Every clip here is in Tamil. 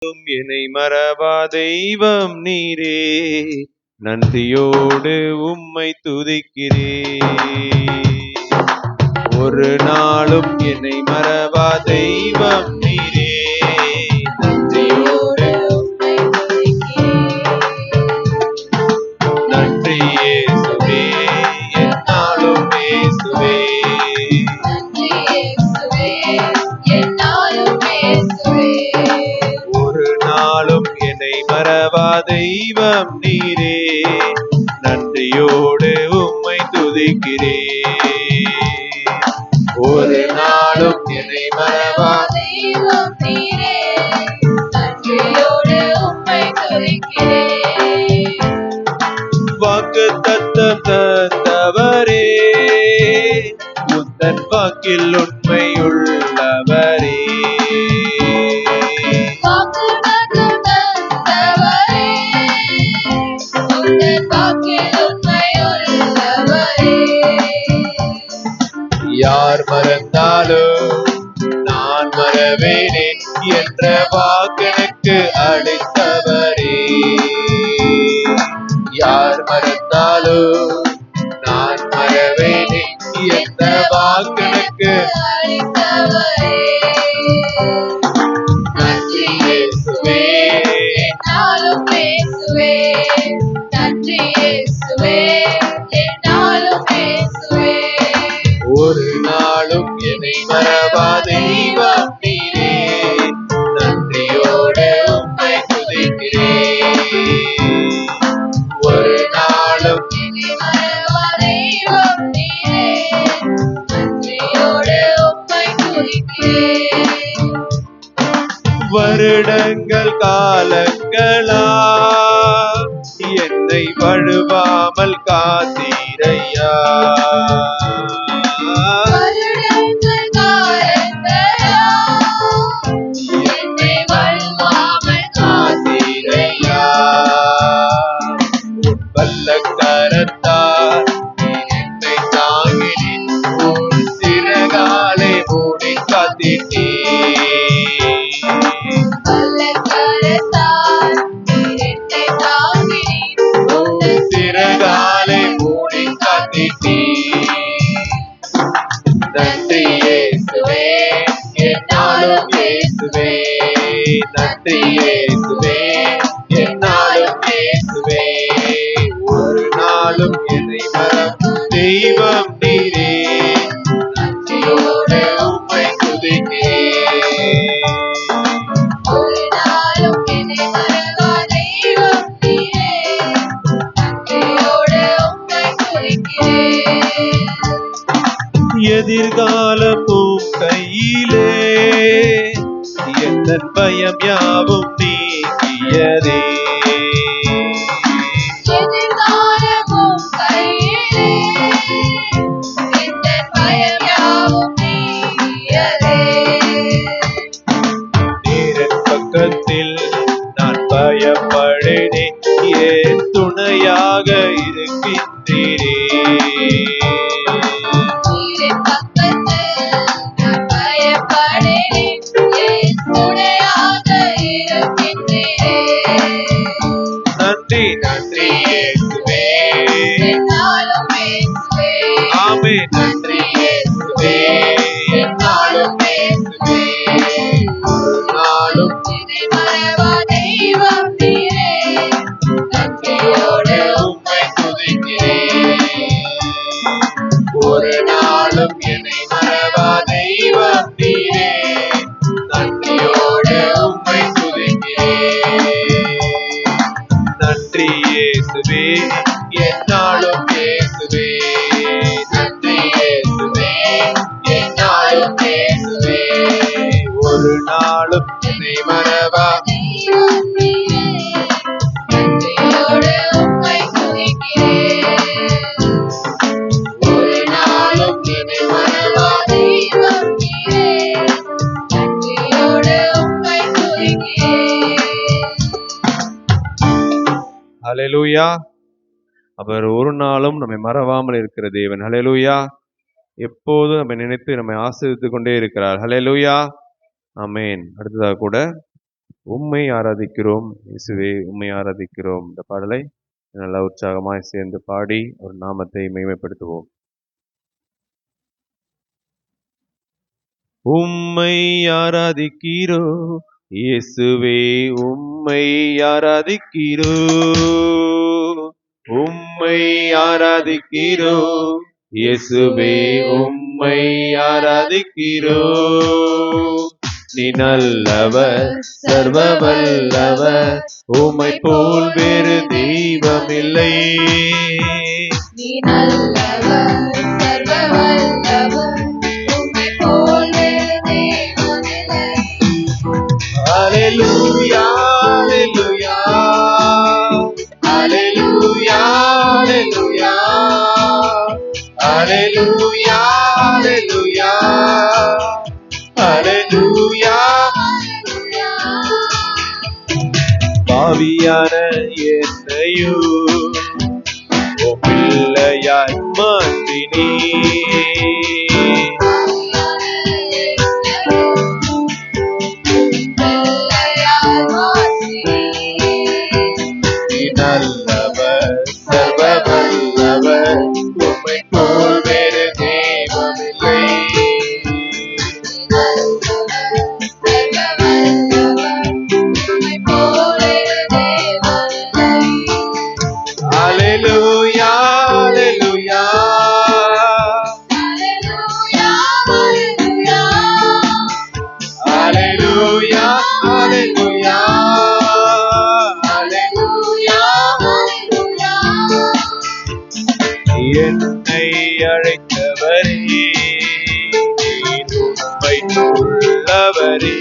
என்னை மறவா தெய்வம் நீரே, நன்றியோடு உம்மை துதிக்கிறேன். ஒரு நாளும் என்னை மறவா தெய்வம் நீரே, நன்றியோடு உம்மை துதிக்கிறேன். நன்றி இயேசுவே, என்னாலும் இயேசுவே, நன்றி இயேசுவே, என்னாலும் இயேசுவே. ஒரு நாளும் என்னை மறவா தெய்வம் நீரே, நன்றியோடு உம்மை துதிக்கிறேன். ஒரு நாளும் என்னை மறவா தெய்வம் நீரே, நன்றியோடு உம்மை துதிக்கிறேன். வாக்குத்தத்தம் தந்தவரே, உந்தன் வாக்கில் உண்மை உள்ளவரே. வாக்குத்தத்தம் தந்தவரே, உந்தன் வாக்கில் உண்மை உள்ளவரே. யார் மறந்தாலும் நான் மறவேனே என்ற வாக்கெனக்கு அளித்தவரே. யார் மறந்தாலும் நான் மறவேனே என்ற வாக்கெனக்கு அளித்தவரே. நன்றி இயேசுவே, என்னாலும் இயேசுவே, நன்றி இயேசுவே, என்னாலும் இயேசுவே. ஒரு நாளும் என்னை மறவா தெய்வம் நீரே, நன்றியோடு உம்மை துதிக்கிறேன். ஒரு நாளும் என்னை மறவா தெய்வம் நீரே, நன்றியோடு உம்மை துதிக்கிறேன். வருடங்கள் காலங்களா என்னை வழுவாமல் காத்தீரையா. வருடங்கள் காலங்களா என்னை வழுவாமல் காத்தீரையா. உன் வல்ல கரத்தால் என்னை தாங்கினீர், உன் சிறகாலே மூடி காத்தீர். வல்ல கரத்தால் என்னை தாங்கினீர், உன் சிறகாலே மூடி காத்தீர். நன்றி இயேசுவே, என்னாலும் இயேசுவே, நன்றி இயேசுவே, என்னாலும் இயேசுவே. ஒரு நாளும் என்னை மறவா தெய்வம் நீரே, நன்றியோடு உம்மை துதிக்கிறேன். ஒரு நாளும் என்னை மறவா தெய்வம் நீரே, நன்றியோடு உம்மை துதிக்கிறேன். எதிர்காலமும் கையிலே, எந்தன் பயம் யாவும் நீங்கியதே. எதிர்காலமும் கையிலே, எந்தன் பயம் யாவும் நீங்கியதே. நீரின் பக்கத்தில் நான் பயப்படேனே, என் துணையாக இருக்கின்றீரே. நீரின் பக்கத்தில் நான் பயப்படேனே, என் துணையாக இருக்கின்றீரே. நன்றி நன்றி இயேசுவே, என்னாலும் இயேசுவே, ஆமென். நன்றி இயேசுவே, என்னாலும் இயேசுவே. ஒரு நாளும் என்னை மறவா தெய்வம் நீரே, நன்றியோடு உம்மை துதிக்கிறேன். ஒரு நாளும் என்னை மறவா தெய்வம் நீரே, நன்றியோடு உம்மை துதிக்கிறேன். நன்றி இயேசுவே, என்னாலும் இயேசுவே, நன்றி இயேசுவே, என்னாலும் இயேசுவே. ஒரு நாளும் என்னை மறவா தெய்வம் நீரே, நன்றியோடு உம்மை துதிக்கிறேன். ஒரு நாளும் என்னை மறவா தெய்வம் நீரே, நன்றியோடு உம்மை துதிக்கிறேன். ஹல்லேலூயா. அவர் ஒரு நாளும் நம்மை மறவாமல் இருக்கிற தேவன். ஹல்லேலூயா. எப்போதும் நம்மை நினைத்து நம்மை ஆசீர்வதித்துக் கொண்டே இருக்கிறார். ஹல்லேலூயா. ஆமென். அடுத்ததாக கூட உம்மை ஆராதிக்கிறோம் இயேசுவே, உம்மை ஆராதிக்கிறோம். இந்த பாடலை நல்லா உற்சாகமாய் சேர்ந்து பாடி ஒரு நாமத்தை மகிமைப்படுத்துவோம். உம்மை ஆராதிக்கிறோம் இயேசுவே, உம்மை ஆராதிக்கிறோம், உம்மை ஆராதிக்கிறோம் இயேசுவே, உம்மை ஆராதிக்கிறோம். நீ நல்லவர், சர்வ வல்லவர், உம்மை போல் வேறு தெய்வமில்லை. நீ நல்லவர், சர்வ வல்லவர், உம்மை போல் வேறு தெய்வமில்லை. ஹல்லேலூயா, ஹல்லேலூயா, ஹல்லேலூயா, ஹல்லேலூயா, ஹல்லேலூயா, ஹல்லேலூயா, ஹல்லேலூயா. பாவியான என்னையோ உம் பிள்ளையாய் மாற்றினீ. நீ நல்லவர், சர்வ வல்லவர், உம்மை போல் வேறு தெய்வமில்லை. ஹல்லேலூயா, ஹல்லேலூயா, ஹல்லேலூயா, ஹல்லேலூயா, ஹல்லேலூயா. என்னை அழைத்தவரே, நீர் உம்மை உள்ளவரே.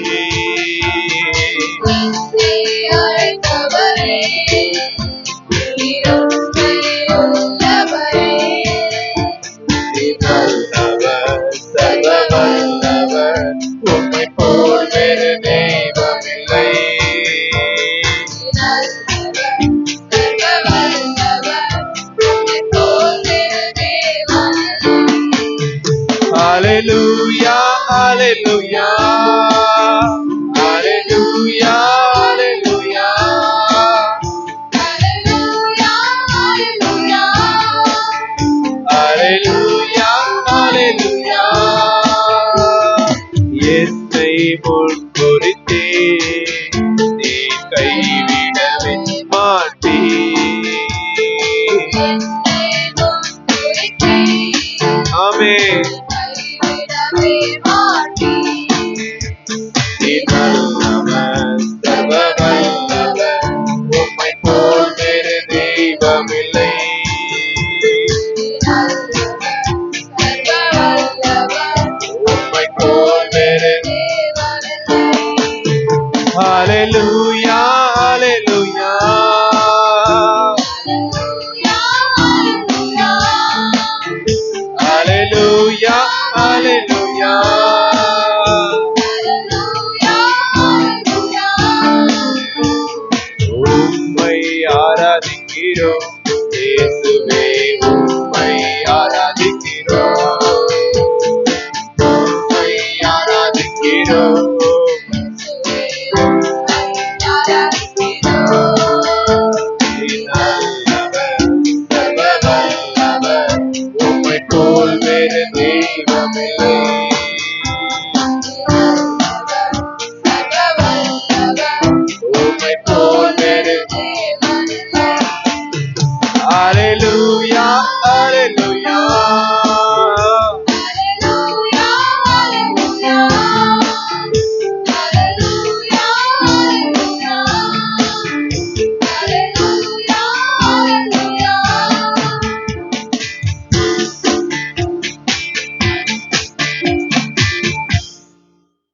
நீர் நல்லவர், சர்வ வல்லவர், உம்மை போல் வேறு தெய்வமில்லை. ஹல்லேலூயா, ஹல்லேலூயா, ஹல்லேலூயா, ஹல்லேலூயா, ஹல்லேலூயா, ஹல்லேலூயா. என்னை முன்குறித்தே நீ கைவிடவே மாட்டீர். ஆமென். நீ நல்லவர், சர்வ வல்லவர், உம்மை போல் வேறு தெய்வமில்லை. உம்மை போல் வேறு. ஹல்லேலூயா, ஹல்லேலூயா, ஹல்லேலூயா, ஹல்லேலூயா. உம்மை ஆராதிக்கிறோம் இயேசுவே, உம்மை ஆராதிக்கிறோம், உம்மை ஆராதிக்கிறோம். நீ நல்லவர், சர்வ வல்லவர், உம்மை போல் வேறு தெய்வமில்லை. உம்மை போல் வேறு. ஹல்லேலூயா, ஹல்லேலூயா,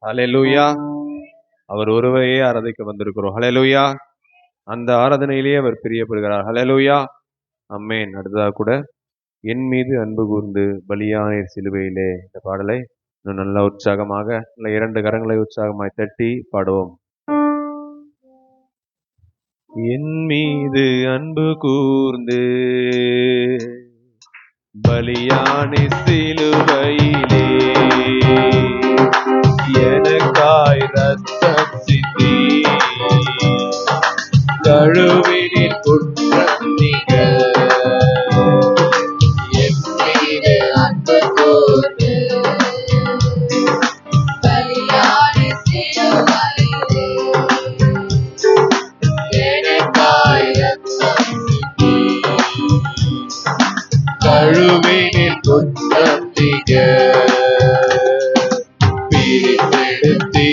ஹல்லேலூயா. அவர் ஒருவரையே ஆராதிக்க வந்திருக்கிறோம். ஹல்லேலூயா. அந்த ஆராதனையிலேயே அவர் பிரியப்படுகிறார். ஹல்லேலூயா. ஆமென். அடுத்ததாக கூட என் மீது அன்பு கூர்ந்து பலியானீர் சிலுவையிலே, இந்த பாடலை இன்னும் நல்லா உற்சாகமாக, நல்ல 2 கரங்களை உற்சாகமாய் தட்டி பாடுவோம். என் மீது அன்பு கூர்ந்து பலியானீர் சிலுவையிலே, எனக்காய் ரத்தம் சிந்தி கழுவினின் குற்றம் நீங்க என் மீது அன்பு கூர்ந்து பலியாடி சிலுவையிலே எனக்காய் ரத்தம் சிந்தி கழுவினின் குற்றம் நீங்க பிரித்தெடுத்தீ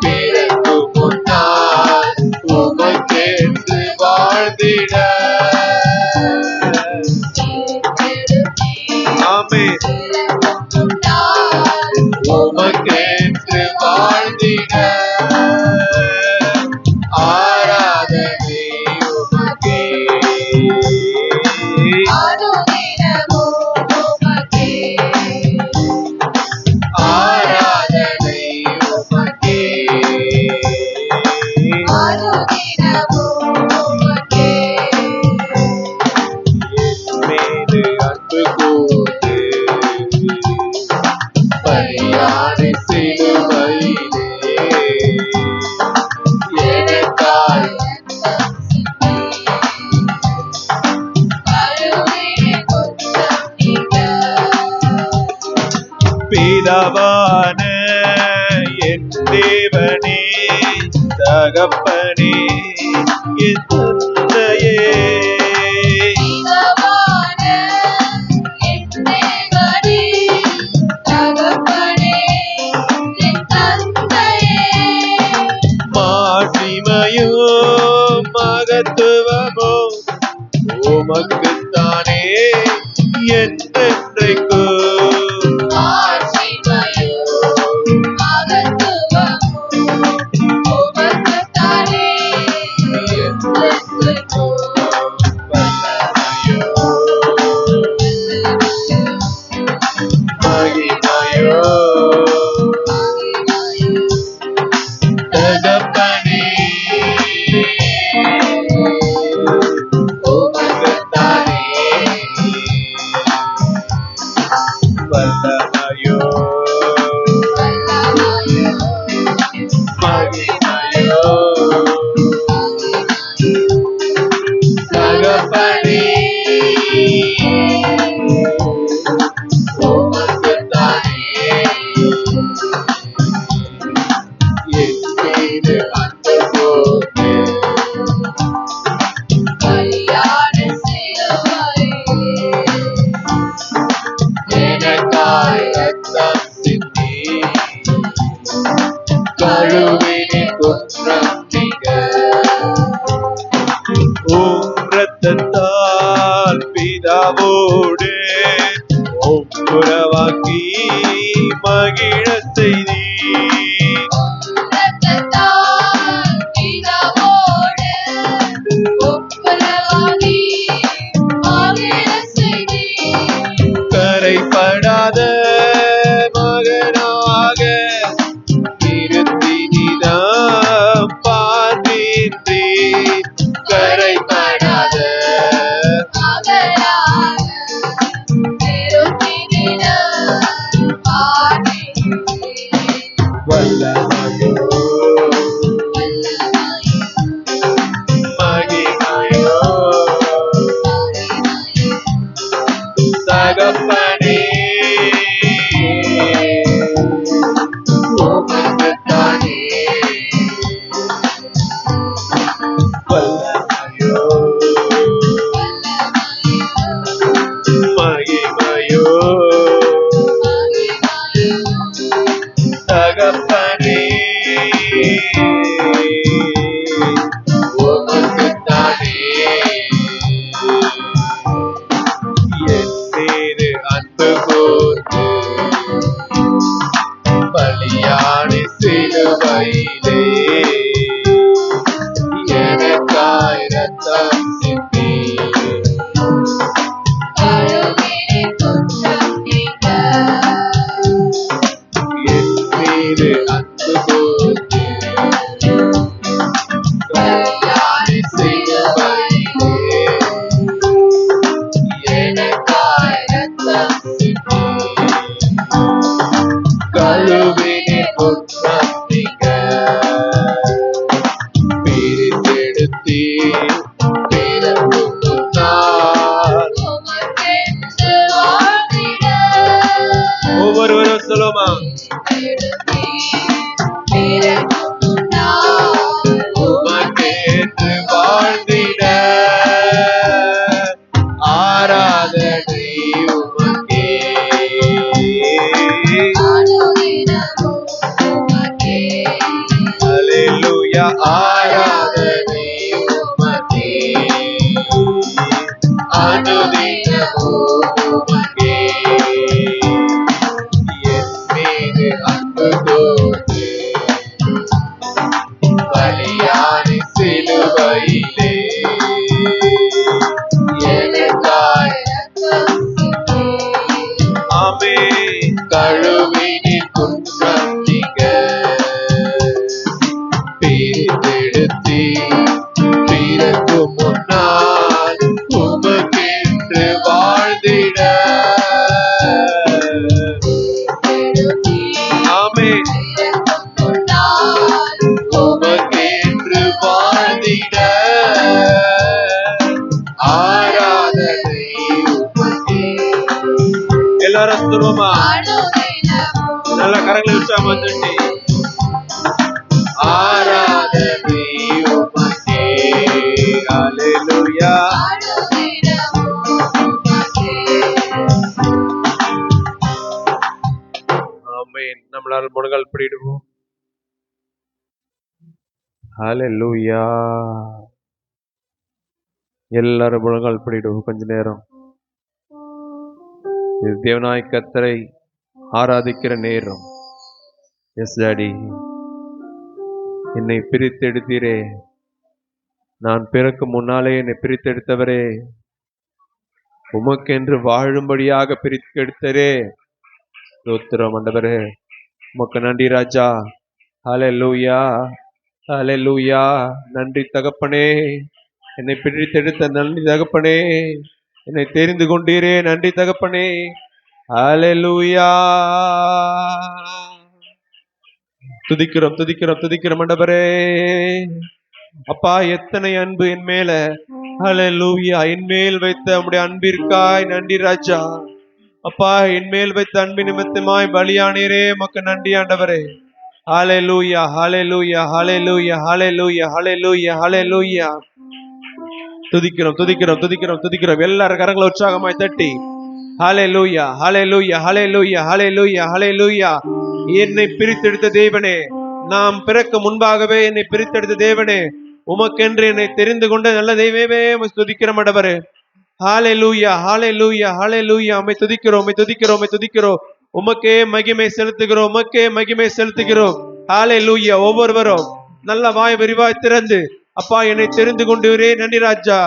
பிறகு முன்னால் உமக்கென்று வாழ்ந்திட ஆமென் உமக்கென்று வாழ்ந்திட ஆராதனை உமக்கே ஆராதனை உமக்கே மீது அன்பு கூர்ந்து பலியாடி சிலுவையிலே எனக்காய் பிதாவான என் தேவனே தகப்பனே என் தந்தையே மாசிமையோ மகத்துவமோ உமக்குத்தானே என்றென்றைக்கோ வல்லமையோ மகிமையோ தகப்பனே உமக்குத்தானே வல்லமையோ மகிமையோ தகப்பனே உமக்குத்தானே என் மீது அன்பு கூர்ந்து எனக்காய் ரத்தம் சிந்தி கழுவினின் குற்றம் நீங்க உம் ரத்தத்தால் பிதாவோடு ஒப்புரவாக்கி மகிழ செய்தி கரைப்படாத மகனாக நிறுத்தினாம் பார்க்கின்றே கரைப்படாத பிரித்தெடுத்தீர் பிறக்கும் முன்னால். உமக்கென்று வாழ்ந்திட ஒவ்வொருவரும் சொல்லுமா, பிறக்கும் முன்னால் உமக்கென்று வாழ்ந்திட ஆராதனை உமக்கே. அனுதினமும் உமக்கே அல்லேலூயா, ஆராதனை உமக்கே, அனுதினமும் உமக்கே. என் மீது அன்பு கூர்ந்து பலியான சிலுவையிலே எனக்காய் ஆமென் கழுவினின் குற்றம் நீங்க பிரித்தெடுத்தீர் பிறக்கும் முன்னால் உமக்கென்று வாழ்ந்திட. ஆமென் உமக்கென்று வாழ்ந்திட ஆராதனை உமக்கே. எல்லாரும் சொல்லுவோமா, நல்ல கரங்களை உற்சாகமா தட்டி ஆராதனை உமக்கே. அல்லேலூயா. ஆமென். நம்மளால் முழங்கால் படிடுவோம். அல்லேலூயா. எல்லாரும் முழங்கால் படிடுவோம் கொஞ்ச நேரம். இது தேவனாய் கர்த்தரை ஆராதிக்கிற நேரம். எஸ் டாடி, என்னை பிரித்தெடுத்தீரே, நான் பிறக்கும் முன்னாலே என்னை பிரித்தெடுத்தவரே, உமக்கென்று வாழும்படியாக பிரித்தெடுத்தரே, ஸ்தோத்திரம் ஆண்டவரே, உமக்கு நன்றி ராஜா. ஹல்லேலூயா, ஹல்லேலூயா. நன்றி தகப்பனே, என்னை பிரித்தெடுத்த நன்றி தகப்பனே, என்னை தெரிந்து கொண்டீரே, நன்றி தகப்பனே. ஹல்லேலூயா. துதிக்கிறோம் துதிக்கிறோம் துதிக்கிறோம் ஆண்டவரே. அப்பா, எத்தனை அன்பு என் மேல. ஹல்லேலூயா. என் மேல் வைத்த உம்முடைய அன்பிற்காய் நன்றி ராஜா. அப்பா, என் மேல் வைத்த அன்பு நிமித்தமாய் பலியானீரே, உமக்கு நன்றி ஆண்டவரே. ஹல்லேலூயா, ஹல்லேலூயா, ஹல்லேலூயா, ஹல்லேலூயா, ஹல்லேலூயா, ஹல்லேலூயா. துதிக்கிறோம் துதிக்கிறோம் துதிக்கிறோம் துதிக்கிறோம். எல்லாரும் கரங்களை உற்சாகமாய் தட்டி ஹல்லேலூயா, ஹல்லேலூயா, ஹல்லேலூயா, ஹல்லேலூயா, ஹல்லேலூயா. என்னை பிரித்தெடுத்த தேவனே, நாம் பிறக்க முன்பாகவே என்னை பிரித்தெடுத்த தேவனே, உமக்கென்று என்னை தெரிந்து கொண்ட நல்ல தெய்வமே, துதிக்கிறோம் ஆண்டவரே. ஹல்லேலூயா, ஹல்லேலூயா, ஹல்லேலூயா. உம்மை துதிக்கிறோம், உம்மை துதிக்கிறோம், உம்மை துதிக்கிறோம். உமக்கே மகிமை செலுத்துகிறோம், உமக்கே மகிமை செலுத்துகிறோம். ஹல்லேலூயா. ஒவ்வொருவரும் நல்ல வாய் விரிவாய் திறந்து, அப்பா, என்னை தெரிந்து கொண்டவரே நன்றி ராஜா.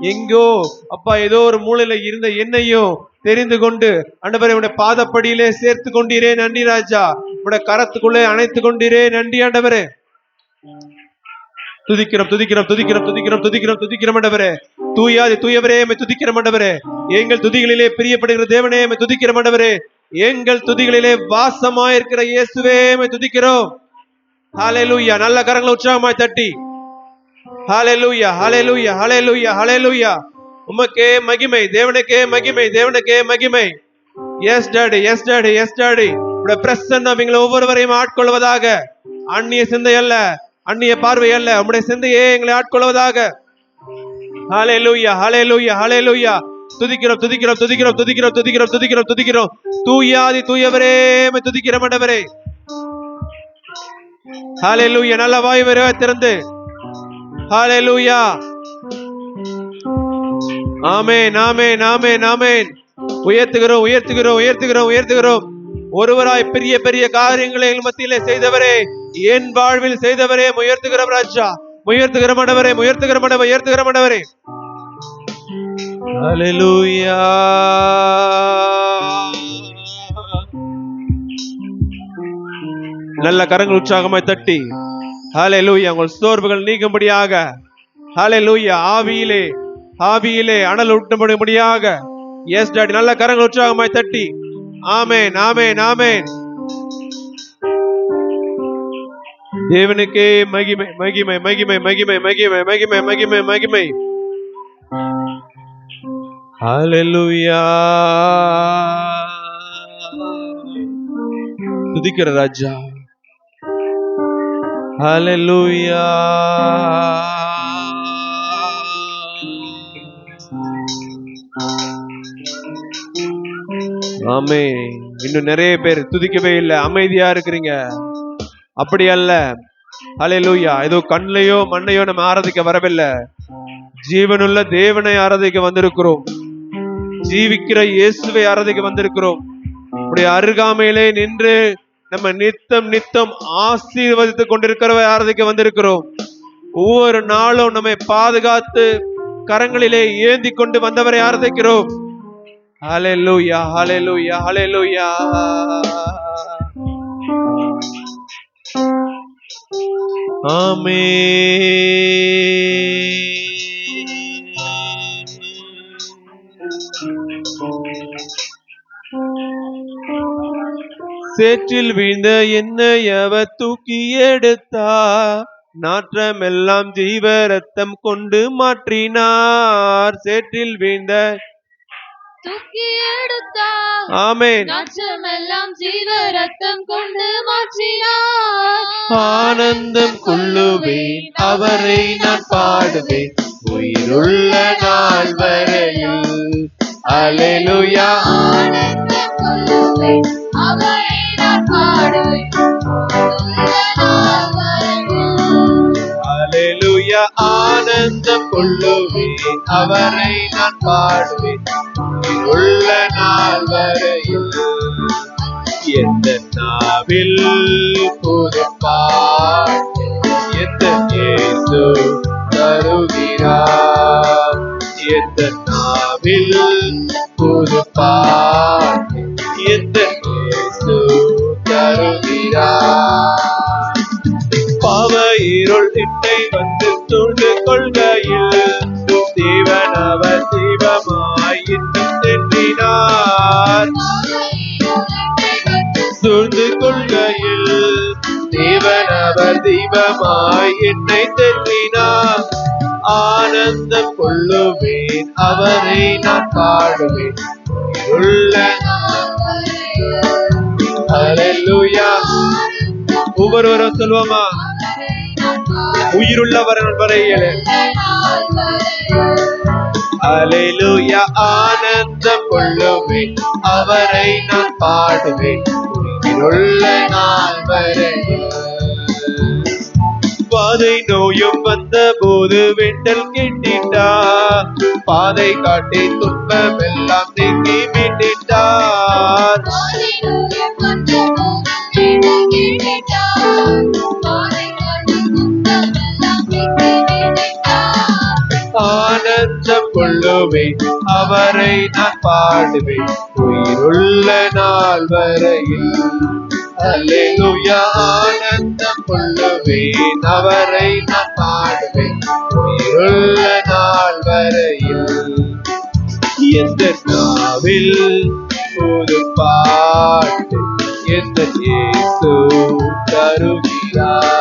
எங்கோ அப்பா ஏதோ ஒரு மூலையில இருந்த என்னையும் தெரிந்து கொண்டு ஆண்டவரே உடைய பாதப்படியிலே சேர்த்து கொண்டீரே நன்றி ராஜா. உடைய கரத்துக்குள்ளே அணைத்து கொண்டீரே நன்றி ஆண்டவரே. துதிக்கிறோம் துதிக்கிறோம் துதிக்கிறோம் துதிக்கிறோம் துதிக்கிறோம் துதிக்கிறோம் ஆண்டவரே. தூயாதி தூயவரே உம்மை துதிக்கிறோம் ஆண்டவரே. எங்கள் துதிகளிலே பிரியப்படுகிற தேவனே உம்மை துதிக்கிறோம் ஆண்டவரே. எங்கள் துதிகளிலே வாசமாயிருக்கிற இயேசுவே உம்மை துதிக்கிறோம். ஹல்லேலூயா. நல்ல கரங்களை உற்சாகமாய் தட்டி ஹல்லேலூயா, ஹல்லேலூயா, ஹல்லேலூயா, ஹல்லேலூயா. உமக்கே மகிமை, தேவனுக்கே மகிமை, தேவனுக்கே மகிமை. Yes daddy, yes daddy, yes daddy. உடைய பிரசன்னம் எங்களை ஒவ்வொருவரையும் ஆட்கொள்வதாக. அந்நிய சிந்தை அல்ல, அந்நிய பார்வை அல்ல, உம்முடைய சிந்தையே எங்களை ஆட்கொள்வதாக. ஹல்லேலூயா, ஹல்லேலூயா, ஹல்லேலூயா. துதிக்கிறோம் துதிக்கிறோம் துதிக்கிறோம் துதிக்கிறோம் துதிக்கிறோம் துதிக்கிறோம் துதிக்கிறோம். தூயாதி தூயவரே உம்மை துதிக்கிறோம் ஆண்டவரே. ஹல்லேலூயா. நல்ல வாய் விரிவாய் திறந்து ஹல்லேலூயா. ஆமென், ஆமென், ஆமென், ஆமென். உயர்த்துகிறோம் உயர்த்துகிறோம் உயர்த்துகிறோம் உயர்த்துகிறோம். ஒருவராய் பெரிய பெரிய காரியங்களை எங்கள் மத்தியிலே செய்தவரே, என் வாழ்வில் செய்தவரே உயர்த்துகிறோம் ராஜா. உயர்த்துகிற மண்டவரே, உயர்த்துகிற மண்டவரே, உயர்த்துகிற மண்டவரே. ஹல்லேலூயா. நல்ல கரங்கள் உற்சாகமாய் தட்டி ஹல்லேலூயா. உங்கள் சோர்வுகள் நீங்கும்படியாக ஹல்லேலூயா. ஆவியிலே ஆவியிலே அனல் ஊட்டும்படியாக. Yes daddy. நல்ல கரங்கள் உற்சாகமாய் தட்டி ஆமென், ஆமென், ஆமென். தேவனுக்கே மகிமை மகிமை மகிமை மகிமை மகிமை மகிமை மகிமை மகிமை. ஹல்லேலூயா. துதிக்கிற ராஜா. ஹல்லேலூயா. ஆமென். இன்னும் நிறைய பேர் துதிக்கவே இல்லை, அமைதியா இருக்கிறீங்க. அப்படி அல்ல. ஹல்லேலூயா. ஏதோ கண்ணையோ மண்ணையோ நம்ம ஆராதிக்க வரவில்லை, ஜீவனுள்ள தேவனை ஆராதிக்க வந்திருக்கிறோம். ஜீவிக்கிற இயேசுவை ஆராதிக்க வந்திருக்கிறோம். உடைய அருகாமையிலே நின்று நம்ம நித்தம் நித்தம் ஆசீர்வதித்துக் கொண்டிருக்கிறவை ஆராதிக்க வந்திருக்கிறோம். ஒவ்வொரு நாளும் நம்மை பாதுகாத்து கரங்களிலே ஏந்தி கொண்டு வந்தவரை ஆராதிக்கிறோம். ஹல்லேலூயா ஹல்லேலூயா ஹல்லேலூயா. ஆமென். சேற்றில் வீழ்ந்த என்னை அவர் தூக்கி எடுத்தா, நாற்றமெல்லாம் ஜீவ ரத்தம் கொண்டு மாற்றினார். சேற்றில் வீழ்ந்த தூக்கி எடுத்தா, ஆமென், நாற்றமெல்லாம் ஜீவ ரத்தம் கொண்டு மாற்றினார். ஆனந்தம் கொள்ளுவேன் அவரை நான் பாடுவேன் உயிருள்ள நாள் வரையில். அல்லேலூயா. ஆனந்தம் கொள்ளுவேன் அவரை நான் பாடுவேன் உயிருள்ள நாள் வரையில். அல்லேலூயா. ஆனந்தம் கொள்ளுவேன் அவரை நான் பாடுவேன் உயிருள்ள நாள் வரையில். எந்த நாவில் புது பாட்டு எந்த இயேசு தருகிறார். எந்த நாவில் புது பாட்டு எந்த இயேசு தருகிறார். பாவ இருள் என்னை வந்து சூழ்ந்து கொள்கையில் தேவன் அவர் தீபமாய் இன்னும் தென்றினார். சூழ்ந்து கொள்கையில் தேவன் அவர் தீபமாய் என்னை தென்றினார். ஆனந்தம் கொள்ளுவேன் அவரை நான் பாடுவேன் உள்ள. ஹல்லேலூயா. ஒவ்வொருவரும் சொல்லுவோமா? உயிருள்ளவர் வரையில். அல்லேலூயா. ஆனந்தம் கொள்ளுவேன் அவரை நான் பாடுவேன் உயிருள்ள நாள் வரையில். பாதை நோயும் வந்த போது வெண்டல் கேட்டிட்டார், பாதை காட்டி துன்பம் எல்லாம் நீக்கி மீட்டிட்டார். ஆனந்தம் கொள்ளுவேன் அவரை நான் பாடுவேன் உயிருள்ள நாள் வரையில். அல்லேலூயா. ஆனந்தம் கொள்ளுவேன் அவரை நான் பாடுவேன் உயிருள்ள நாள் வரையில். எந்த நாவில் புது பாட்டு எந்த இயேசு தருகிறார்.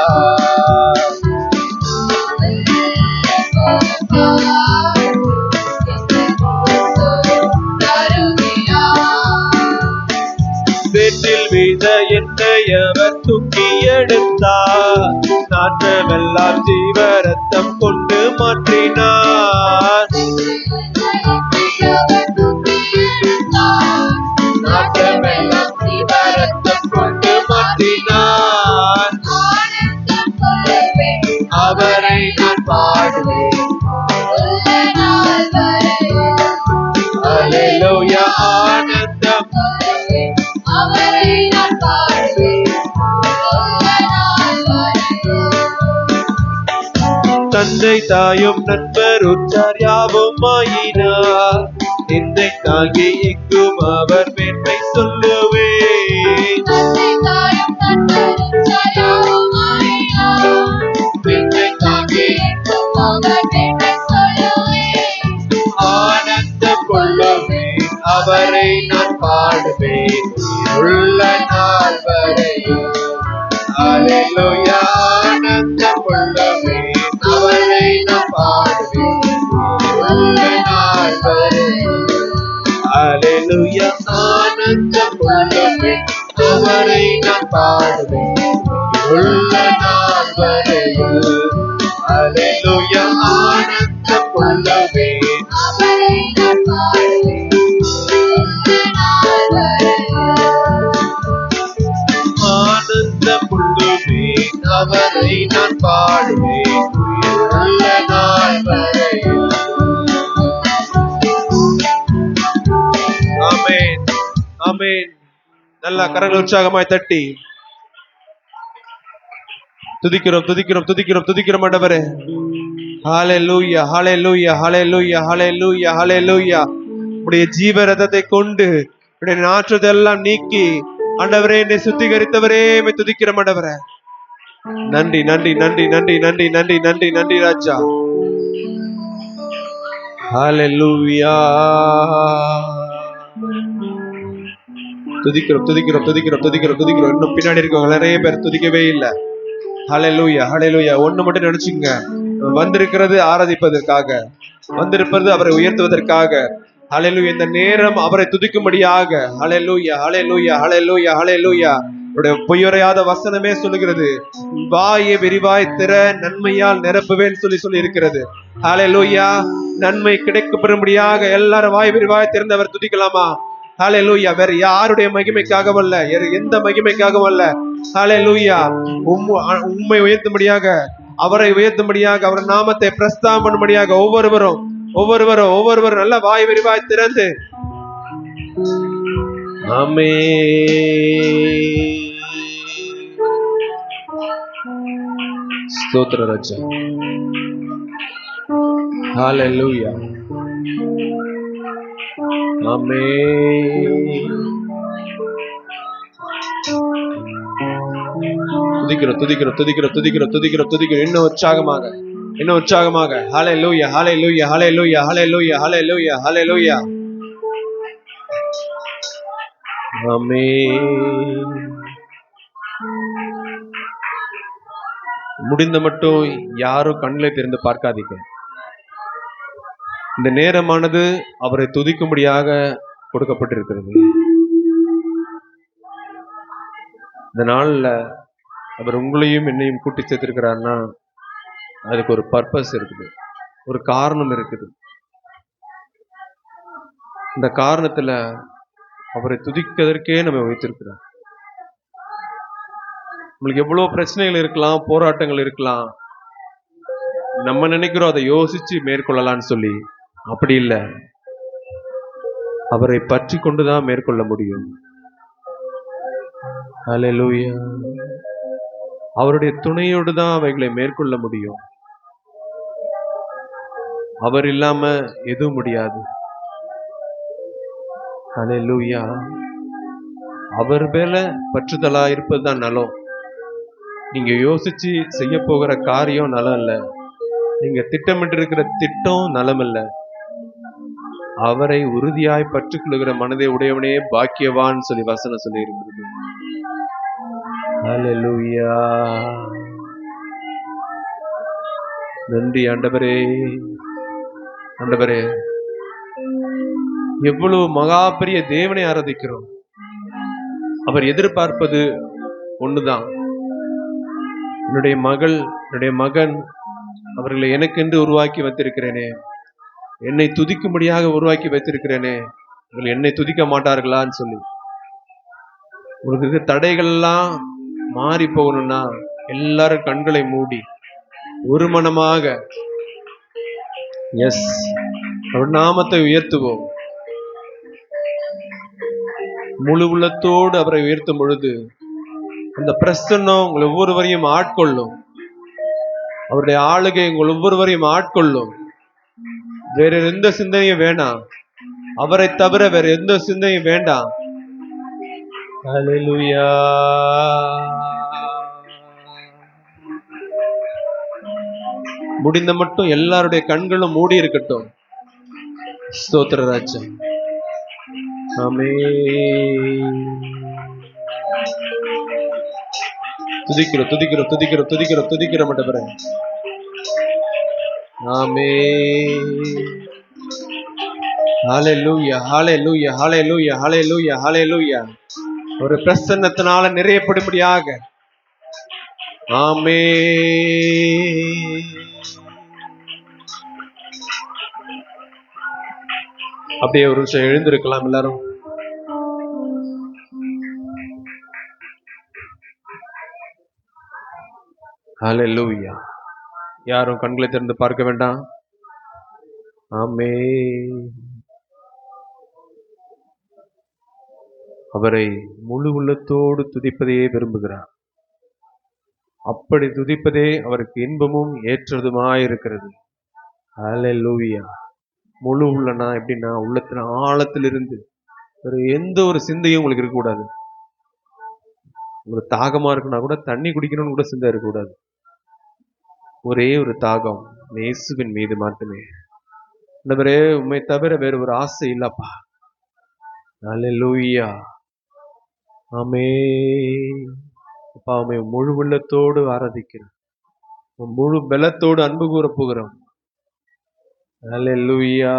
சேற்றில் வீழ்ந்த என்னை அவர் தூக்கி எடுத்தார், நாற்றமெல்லாம் ஜீவ ரத்தம் கொண்டு மாற்றினார். நாற்றமெல்லாம் ஜீவ ரத்தம் கொண்டு மாற்றினார். அவரை நான் பாடுவேன். அல்லேலூயா. ஆனந்தம் அவரை நான் பாடுவேன். தந்தை தாயும் நண்பர் உற்றார் யாவும் ஆயினார், என்னை தாங்கி இங்கும் அவர் மேன்மை சொல்லுவேன். தந்தை தாயும் நண்பரும் யாவும் ஆயினார், என்னை தாங்கி எங்கும் அவர் மேன்மை சொல்லுவேன். ஆனந்தம் கொள்ளுவேன் அவரை நான் பாடுவேன் உள்ள நாள் வரையில். அல்லேலூயா. ஹalleluya ஆனந்தம் கொள்ளுவேன் அவரை நான் பாடுவேன் இந்த நாள் வரையில். ஆனந்தம் கொள்ளுவேன் அவரை நான் பாடுவேன் உயிருள்ள நாள் வரையில். ஆமென் ஆமென். நல்லா கரங்கள் உற்சாகமாய் தட்டி துதிக்கிறோம் துதிக்கிறோம் துதிக்கிறோம் துதிக்கிறோம் ஆண்டவரே. ஹalleluya ஹalleluya ஹalleluya ஹalleluya ஹalleluya. உடைய ஜீவ ரதத்தை கொண்டு உடைய நாற்றத்தை எல்லாம் நீக்கி ஆண்டவரே என்னை சுத்திகரித்தவரே மை துதிக்கிறோம் ஆண்டவரே. நன்றி நன்றி நன்றி நன்றி நன்றி நன்றி நன்றி நன்றி ராஜா. ஹalleluya. துதிக்கிறோம் துதிக்கிறோம் துதிக்கிறோம் துதிக்கிறோம் துதிக்கிறோம். இன்னும் பின்னாடி இருக்கவங்க நிறைய பேர் துதிக்கவே இல்லை. ஹalleluya ஹalleluya. ஒண்ணு மட்டும் நினைச்சுங்க, வந்திருக்கிறது ஆராதிப்பதற்காக, வந்திருப்பது அவரை உயர்த்துவதற்காக. ஹalleluya. இந்த நேரம் அவரை துதிக்கும்படியாக. ஹalleluya ஹalleluya ஹalleluya ஹalleluya. பொய்யுரையாத வசனமே சொல்லுகிறது, வாயை விரிவாய் திற நன்மையால் நிரப்புவேன் சொல்லி இருக்கிறது. ஹalleluya. நன்மை கிடைக்கப்பெறும்படியாக எல்லாரும் வாய் விரிவாய் திறந்தவர் துதிக்கலாமா? ஹalleluya. வேற யாருடைய மகிமைக்காகவும் அல்ல, எந்த மகிமைக்காகவும் அல்ல. ஹalleluya. உம்மை உயர்த்தும்படியாக, அவரை உயர்த்தும்படியாக, அவர் நாமத்தை பிரஸ்தாபம் பண்ணும்படியாக ஒவ்வொருவரும் ஒவ்வொருவரும் ஒவ்வொருவரும் நல்ல வாய் விரிவாய் திறந்து ஆமென். ஸ்தோத்திர ராஜா. ஹalleluya. ஆமென். துதிக்கிறோம் துதிக்கிறோம் துதிக்கிறோம் துதிக்கிறோம் துதிக்கிறோம் துதிக்கிறோம். இன்னும் உற்சாகமாக இன்னும் உற்சாகமாக. ஹalleluya ஹalleluya ஹalleluya ஹalleluya ஹalleluya ஹalleluya. ஆமென். முடிந்த மட்டும் யாரும் கண்ணிலே திறந்து பார்க்காதீங்க. இந்த நேரமானது அவரை துதிக்கும்படியாக கொடுக்கப்பட்டிருக்கிறது. இந்த நாள்ல அவர் உங்களையும் என்னையும் கூட்டி சேர்த்திருக்கிறார்னா அதுக்கு ஒரு பர்பஸ் இருக்குது, ஒரு காரணம் இருக்குது. இந்த காரணத்துல அவரை துதிக்கிறதற்கே நம்ம வைத்திருக்கிறார். நம்மளுக்கு எவ்வளவு பிரச்சனைகள் இருக்கலாம், போராட்டங்கள் இருக்கலாம். நம்ம நினைக்கிறோம் அதை யோசிச்சு மேற்கொள்ளலாம்னு சொல்லி. அப்படி இல்லை, அவரை பற்றி கொண்டுதான் மேற்கொள்ள முடியும். ஹalleluya. அவருடைய துணையோடு தான் அவைகளை மேற்கொள்ள முடியும். அவர் இல்லாம எதுவும் முடியாது. ஹalleluya. அவர் மேல பற்றுதலா இருப்பதுதான் நலம். நீங்க யோசிச்சு செய்ய போகிற காரியம் நலம் இல்ல, நீங்க திட்டமிட்டு இருக்கிற திட்டம் நலம் இல்ல. அவரை உறுதியாய் பற்றிக் கொள்ளுகிற மனதை உடையவனே பாக்கியவான் சொல்லி வசனம் சொல்லி இருக்கிறது. ஹalleluya. நன்றி ஆண்டவரே. ஆண்டவரே, எவ்வளவு மகா பெரிய தேவனை ஆராதிக்கிறோம். அவர் எதிர்பார்ப்பது ஒண்ணுதான், என்னுடைய மகள், என்னுடைய மகன், அவர்களை எனக்கென்று உருவாக்கி வைத்திருக்கிறேனே, என்னை துதிக்கும்படியாக உருவாக்கி வைத்திருக்கிறேனே, இவர்கள் என்னை துதிக்க மாட்டார்களான்னு சொல்லி. உங்களுக்கு தடைகள் எல்லாம் மாறி போகணும்னா எல்லாரும் கண்களை மூடி ஒரு மனமாக எஸ் அவர் நாமத்தை உயர்த்துவோம். முழு உள்ளத்தோடு அவரை உயர்த்தும் பொழுது அந்த பிரசன்னம் உங்கள் ஒவ்வொருவரையும் ஆட்கொள்ளும். அவருடைய ஆளுகை உங்கள் ஒவ்வொருவரையும் ஆட்கொள்ளும். வேற எந்த சிந்தனையும் வேண்டாம், அவரை தவிர வேற எந்த சிந்தனையும் வேண்டாம். ஹalleluya. முடிந்த மட்டும் எல்லாருடைய கண்களும் மூடி இருக்கட்டும். ஸ்தோத்திர ராஜா. ஆமென். துதிக்கிறோம் துதிக்கிறோம் துதிக்கிறோம் துதிக்கிறோம் துதிக்கிறோம் ஆண்டவரே. ஆமென். ஹalleluya ஹalleluya ஹalleluya ஹalleluya ஹalleluya. ஒரு பிரசன்னத்தினால நிறையப்படும்படியாக ஆமென். அப்படியே ஒரு நிமிஷம் எழுந்திருக்கலாம் எல்லாரும். ஹல்லேலூயா. யாரும் கண்களை திறந்து பார்க்க வேண்டாம். ஆமென். அவரை முழு உள்ளத்தோடு துதிப்பதையே விரும்புகிறார். அப்படி துதிப்பதே அவருக்கு இன்பமும் ஏற்றதுமாயிருக்கிறது. ஹல்லேலூயா. முழு உள்ளனா எப்படின்னா, உள்ளத்துல ஆழத்திலிருந்து ஒரு எந்த ஒரு சிந்தையும் உங்களுக்கு இருக்கக்கூடாது. உங்களுக்கு தாகமா இருக்குன்னா கூட தண்ணி குடிக்கணும்னு கூட சிந்தை இருக்கக்கூடாது. ஒரே ஒரு தாகம் இயேசுவின் மீது மட்டுமே. ஆண்டவரே, உம்மை தவிர வேற ஒரு ஆசை இல்லப்பா. ஹல்லேலூயா. ஆமென். அப்பா, உம்மை முழு உள்ளத்தோடு ஆராதிக்கிறோம். முழு பலத்தோடு அன்பு கூற போகிறோம். ஹல்லேலூயா.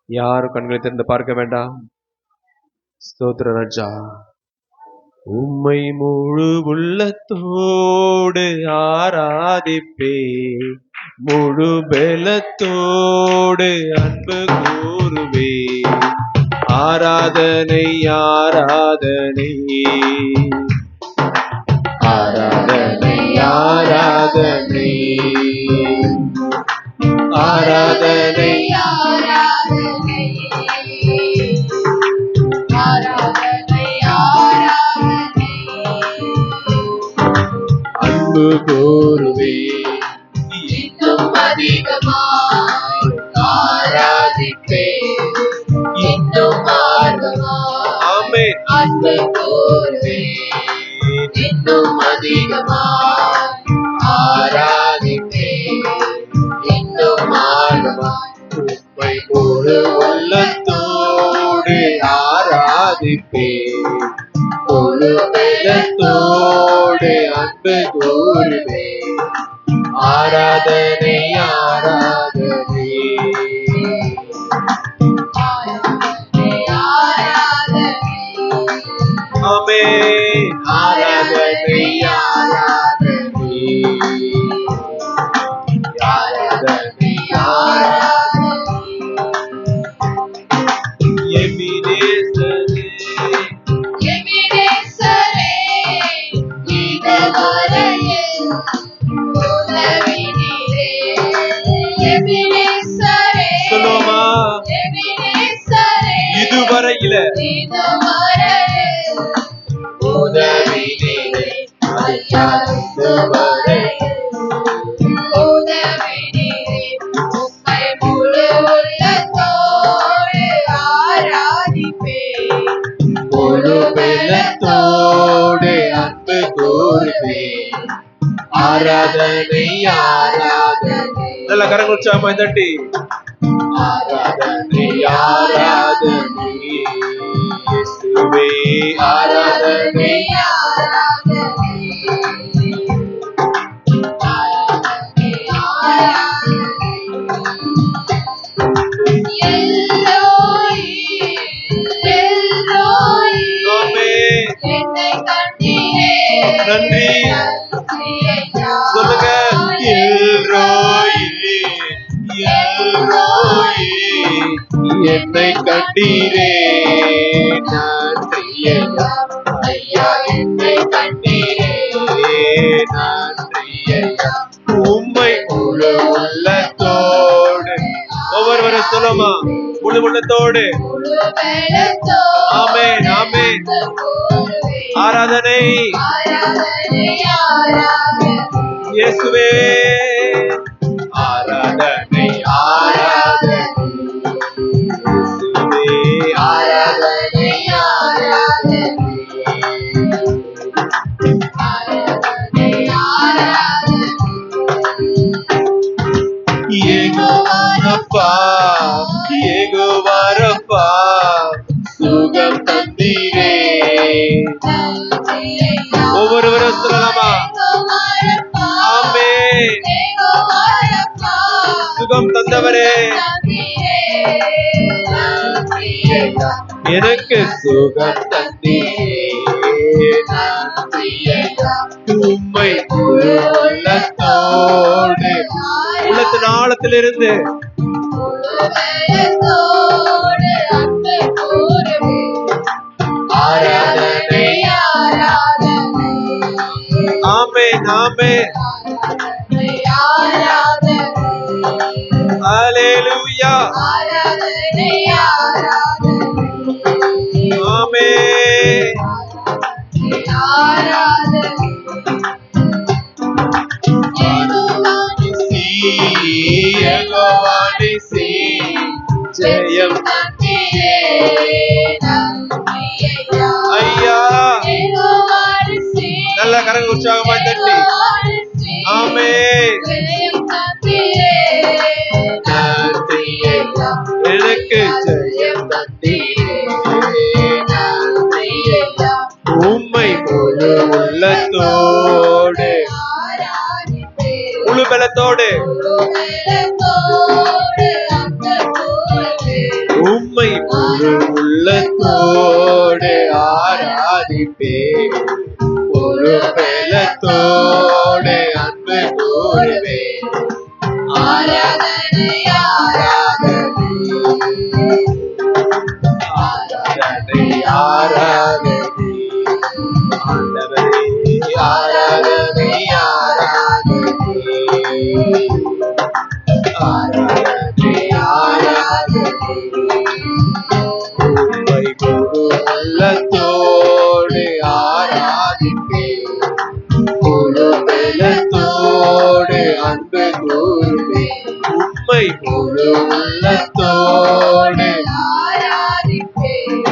யாரும் கண்களை திறந்து பார்க்க வேண்டாம். ஸ்தோத்திர ராஜா. உம்மை முழு உள்ளத்தோடு ஆராதிப்பே, முழு பலத்தோடு அன்பு கூறுவே. ஆராதனை ஆராதனை ஆராதனை ஆராதனை ஆராதனை ஆராதனை ஆராதனை ஆராதனை அன்பு கூறுவே. இன்னும் அதிகமாய் ஆராதிப்பே, இன்னும் ஆர்வமாய் ஆமென். அன்பு கூறுவே, இன்னும் அதிகமாய் ஆராதிப்பே, இன்னும் ஆர்வமாய் உம்மை முழு உள்ளத்தோடு ஆராதிப்பே, முழு பலத்தோடு அன்பு கூறுவே. ஆராதனை ஆராதனை ஆராதனை ஆராதனை ஆமென். ஆராதனை ஆராதனை ஆராதனை ஆராதனை எபினேசரே, எபினேசரே, இதுவரையில் உதவினீரே. எபினேசரே, சொல்லுவோமா? எபினேசரே, இதுவரையில இதுவரையில் உதவினீரே. ஐயா, இதுவரையில் உதவினீரே. உம்மை முழு உள்ளத்தோடு ஆராதிப்பேன், முழு பலத்தோடு அன்பு கூறுவே. ஆராதனை ஆராதனை. நல்ல கரங்கள் உற்சாகமாய் தட்டி. ஆராதனை ஆராதனை இயேசுவே. ஆராதனை ஆராதனை ஆராதனை ஆராதனை எல்லோய் எல்லோய் ஆமென். என்னை கண்டீரே. நன்றி. நன்றி ஐயா. சொல்லுங்க. எல்ரோயி, எல்ரோயி, என்னை கண்டீரே. நன்றி ஐயா. ஐயா, என்னை கண்டீரே. நன்றி ஐயா. உம்மை முழு உள்ளத்தோடு. ஒவ்வொருவரும் சொல்லுமா? முழு உள்ளத்தோடு. முழு பலத்தோடு ஆமென், ஆமென். கூறுவேன். ஆராதனை ஆராதனை ஆராதனை இயேசுவே. ஆராதனை ஆராதனை இயேசுவே. ஆராதனை ஆராதனை ஆராதனை ஆராதனை யெகோவாரப்பா, யெகோவாரப்பா, சுகம் தந்தீரே. நன்றி ஐயா. ஒவ்வொருவரும் சொல்லலாமா? யெகோவாரப்பா, ஆமென். யெகோவாரப்பா, சுகம் தந்தவரே, தந்தீரே. நன்றி ஐயா. எனக்கு சுகம் தந்தீரே. நன்றி ஐயா. உம்மை முழு உள்ளத்தோடு, உள்ளத்தின் ஆழத்திலிருந்து உள்ளத்தோடு அன்பு கூறுவேன். ஆராதனை ஆராதனை ஆமென் ஆமென். ஆராதனை ஹல்லேலூயா. ஆராதனை ஆராதனை ஆமென். ஆராதனை யெகோவா நிசி, ஜெயம் நன்றியே நன்றி ஐயா. யெகோவா நிசி, நல்ல கரங்கள் உற்சாகமாய் தட்டி யெகோவா நிசி, ஆமென். ஜெயம் நன்றியே நன்றி ஐயா. எனக்கு ஜெயம் தந்தீரே. நன்றி ஐயா. உம்மை முழு உள்ளத்தோடு, ஆராதிப்பேன். முழு பலத்தோடு உள்ளத்தோடு அன்பு கூறுவேன். உம்மை முழு உள்ளத்தோடு ஆராதிப்பேன். முழு பலத்தோடு அன்பு கூறுவேன். ஆராதனை ஆராதனை ஆராதனை ஆராதனை ஆண்டவரே, ஆராதனை ஆராதனை ஆராதனை ஆராதனை. உம்மை முழு உள்ளத்தோடு ஆராதிப்பேன். முழு பலத்தோடு அன்பு கூறுவேன். உம்மை முழு உள்ளத்தோடு ஆராதிப்பேன்.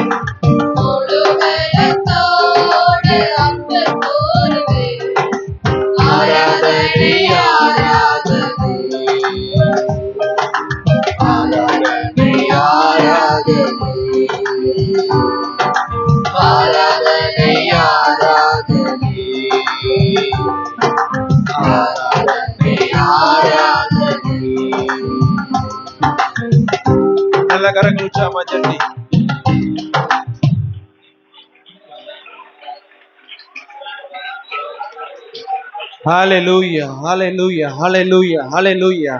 முழு பலத்தோடு அன்பு கூறுவேன். ஆராதனை ஆராதனை ஆராதனை ஆராதனை ஆராதனை ஆராதனை ஆராதனை ஆராதனை. நல்ல கரங்கள் உற்சாகமா தட்டி ஹalleluya ஹalleluya ஹalleluya ஹalleluya.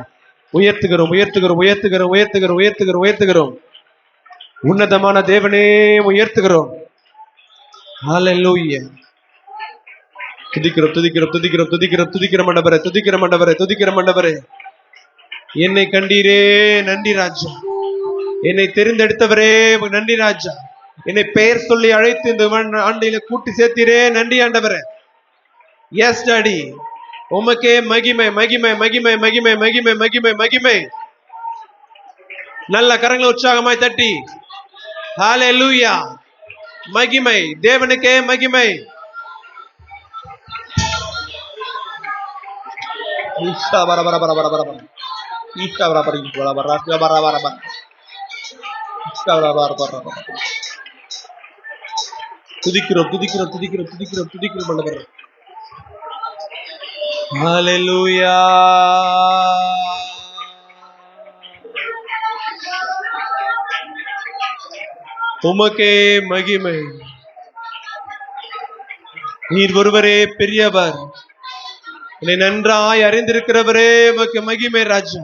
உயர்த்துகிறோம் உயர்த்துகிறோம் உயர்த்துகிறோம் உயர்த்துகிறோம் உயர்த்துகிறோம் உயர்த்துகிறோம். உன்னதமான தேவனே உயர்த்துகிறோம். ஹalleluya. துதிக்கிறோம் துதிக்கிறோம் துதிக்கிறோம் துதிக்கிறோம் துதிக்கிற மண்டபரே துதிக்கிற மண்டபரே துதிக்கிற மண்டபரே. என்னை கண்டீரே நன்றி ராஜா. என்னை தெரிந்தெடுத்தவரே நன்றி ராஜா. என்னை பெயர் சொல்லி அழைத்து இந்த ஆண்டில கூட்டி சேர்த்தீரே நன்றி ஆண்டவரே. எஸ் டாடி, உமக்கே மகிமை மகிமை மகிமை மகிமை மகிமை மகிமை மகிமை. நல்ல கரங்களை உற்சாகமாய் தட்டி ஹalleluya. மகிமை தேவனுக்கே மகிமை. துதிக்கிறோம் துதிக்கிறோம் துதிக்கிறோம் துதிக்கிறோம் துதிக்கிறோம் ஆண்டவரே. ஹalleluya. உமக்கே மகிமை. நீர் ஒருவரே பெரியவர். என்னை நன்றாய் அறிந்திருக்கிறவரே உமக்கு மகிமை ராஜா.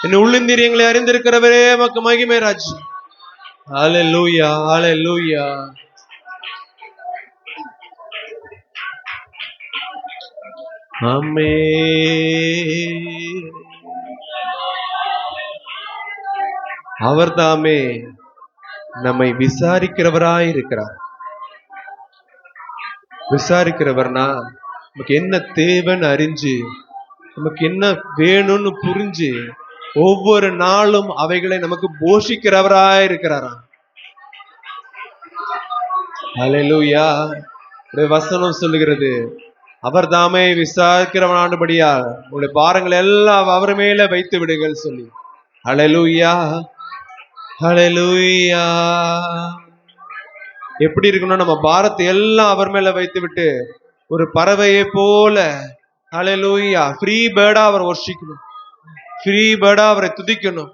என்னை உள்ளிந்தீர் எங்களை அறிந்திருக்கிறவரே உமக்கு மகிமை ராஜா. ஹalleluya ஹalleluya. ஆமென். அவர்தாமே நம்மை விசாரிக்கிறவராய் இருக்கிறார். விசாரிக்கிறவர்னா நமக்கு என்ன தேவைன்னு அறிஞ்சு, நமக்கு என்ன வேணும்னு புரிஞ்சு, ஒவ்வொரு நாளும் அவைகளை நமக்கு போஷிக்கிறவராய் இருக்கிறாராம். ஹல்லேலூயா. வசனம் சொல்லுகிறது, அவர் தாமே விசாரிக்கிறவனானபடியா உங்களுடைய பாரங்கள் எல்லாம் அவர் மேல வைத்து விடுங்கள் சொல்லி. ஹல்லேலூயா ஹல்லேலூயா. எப்படி இருக்கணும்? நம்ம பாரத்தை எல்லாம் அவர் மேல வைத்து விட்டு ஒரு பறவையை போல ஹல்லேலூயா ஃப்ரீ பேர்டா அவர் வர்ஷிக்கணும். ஃப்ரீ பேர்டா அவரை துதிக்கணும்.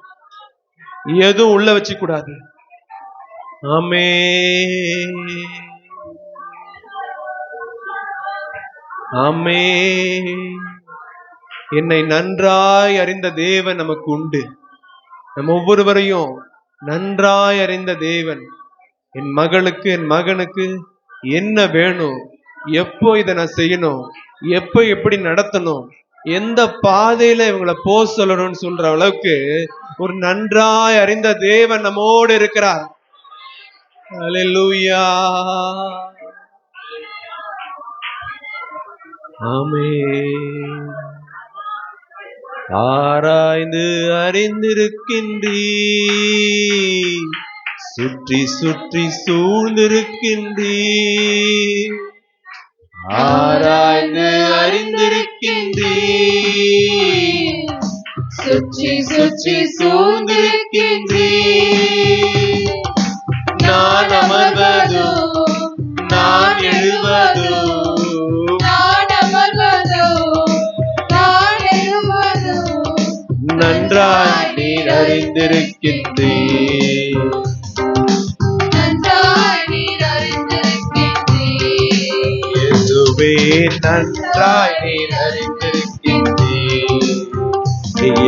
எதுவும் உள்ள வச்சு கூடாது. ஆமென். ஆமென். என்னை நன்றாய் அறிந்த தேவன் நமக்கு உண்டு. நம்ம ஒவ்வொருவரையும் நன்றாய் அறிந்த தேவன். என் மகளுக்கு என் மகனுக்கு என்ன வேணும், எப்போ இதை நான் செய்யணும், எப்போ எப்படி நடத்தணும், எந்த பாதையில இவங்களை போ சொல்லணும்னு சொல்ற அளவுக்கு ஒரு நன்றாய் அறிந்த தேவன் நம்மோடு இருக்கிறார். அல்லேலூயா. ஆமென். ஆராய்ந்து அறிந்திருக்கின்றீர், சுற்றி சுற்றி சூழ்ந்திருக்கின்றீர். ஆராய்ந்து அறிந்திருக்கின்றீர், சுற்றி சுற்றி சூழ்ந்திருக்கின்றீர். நான் அமர்வதோ நான் எழுவதோ நான் அமர்வதோ நான் எழுவதோ நன்றாய் நீர் அறிந்திருக்கின்றீர். நன்றாய் நீர் அறிந்திருக்கின்றீர். இயேசுவே நன்றாய் நீர் அறிந்திருக்கின்றீர்.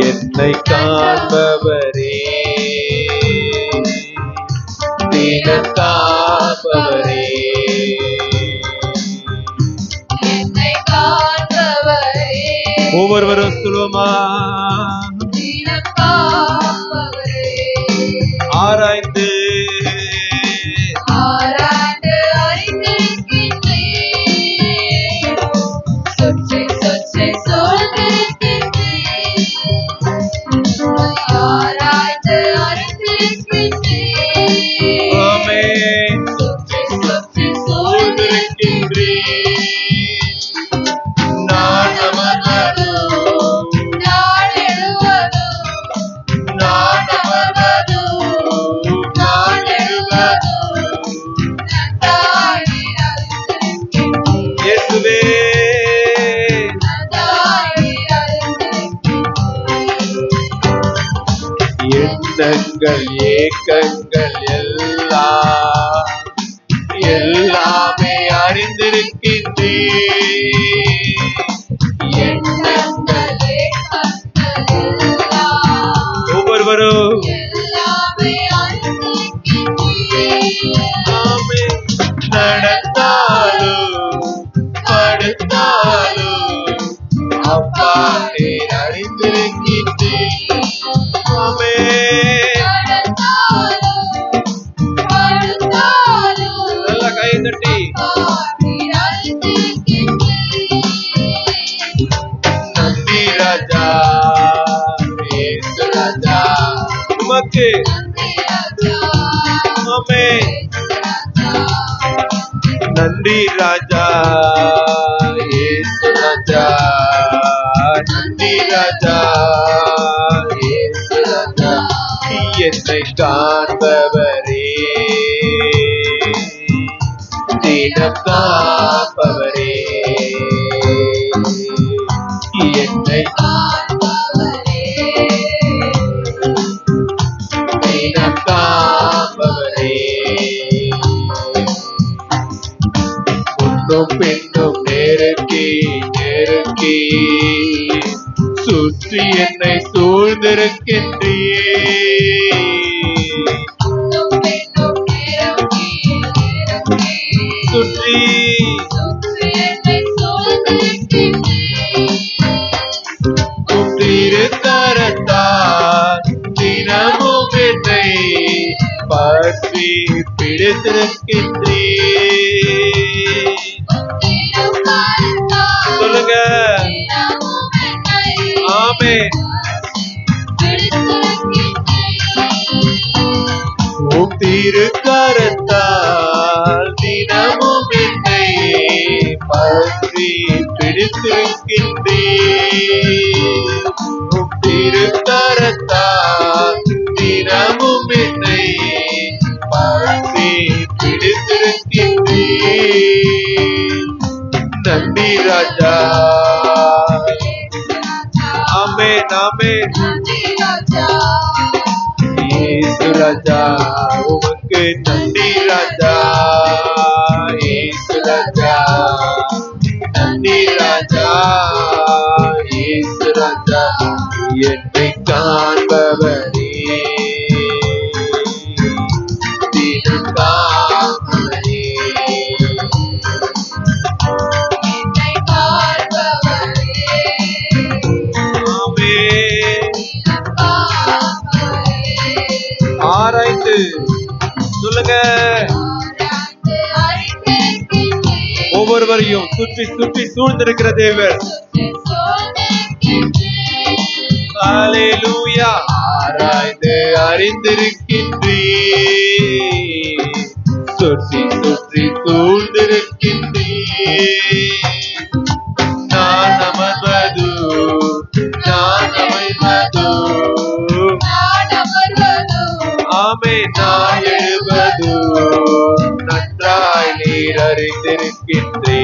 என்னை காண்பவரே, தினம் காப்பவரே, என்னை காண்பவரே, ஒவ்வொருவரும் சொல்லுவோமா? தினம் காப்பவரே. ஆராய்ந்து ஆராய்ந்து அறிந்திருக்கின்றீர், சுற்றி சுற்றி சூழ்ந்திருக்கின்றீர். ஆராய்ந்து அறிந்திருக்கின்றீர், ஆமென். சுற்றி சுற்றி சூழ்ந்திருக்கின்றீர். நான் அமர்வதோ நான் எழுவதோ நான் அமர்வதோ நான் எழுவதோ நன்றாய் நீர் அறிந்திருக்கின்றீர். இயேசுவே நன்றாய் நீர் அறிந்திருக்கின்றீர். எண்ணங்கள் ஏக்கங்கள் எல்லாமே அறிந்திருக்கின்றீர். எண்ணங்களே கண்களெல்லாம் ஒவ்வொருவரும் எல்லாமே அறிந்திருக்கின்றீர். ஆமென். நடந்தாலும் படுத்தாலும் அப்பா நீர் அறிந்திருக்கின்றீர். ஆமென். நடந்தாலும் படுத்தாலும் நல்லா கை தட்டி நீர் அறிந்திருக்கின்றீர். நன்றி ராஜா, இயேசு ராஜா உமக்கு. நன்றி ராஜா, ஆமென். ராஜா, நன்றி ராஜா, இயேசு ராஜா. நன்றி ராஜா, இயேசு ராஜா. என்னை காண்பவரே, தினம் காப்பவரே, என்னை காண்பவரே, தினம் காப்பவரே. முன்னும் பின்னும் நெருக்கி நெருக்கி சுற்றி என்னை சூழ்ந்திருக்கின்றீர். இன்னும் இன்னும் நெருங்கி நெருங்கி சுற்றி சுற்றி என்னை சூழ்ந்திருக்கின்றீர். கரத்தால் தினமும் என்னை பற்றி பிடித்திருக்கின்றீர். சொல்லுங்க. ஆமென். உம் திருக்கரத்தால் தினமும் என்னை பற்றி பிடித்திருக்கின்றீர். உம் திருக்கரத்தால் தினமும் என்னை பற்றி பிடித்திருக்கின்றீர். நன்றி ராஜா. ஆமென் ஆமென். இயேசு ராஜா உமக்கு நன்றி ராஜா. இயேசு ராஜா நன்றி ராஜா. ராஜா என்னை காண்பவரே தினம் காப்பவரே என்னை பார்ப்பவரே ஆமென். காப்பவரே ஆராய்ந்து சொல்லுங்க ஆராய்ந்து அறிந்திருக்கின்றேன் ஒவ்வொருவரையும் சுற்றி சுற்றி சூழ்ந்திருக்கிற தேவர் ஹalleluya ஆராய்ந்து அறிந்திருக்கின்றே சுற்றி சுற்றி சூழ்ந்திருக்கின்றே நான் அமர்வது ஆமே நான் எழுவது நன்றாய் நீர் அறிந்திருக்கின்றே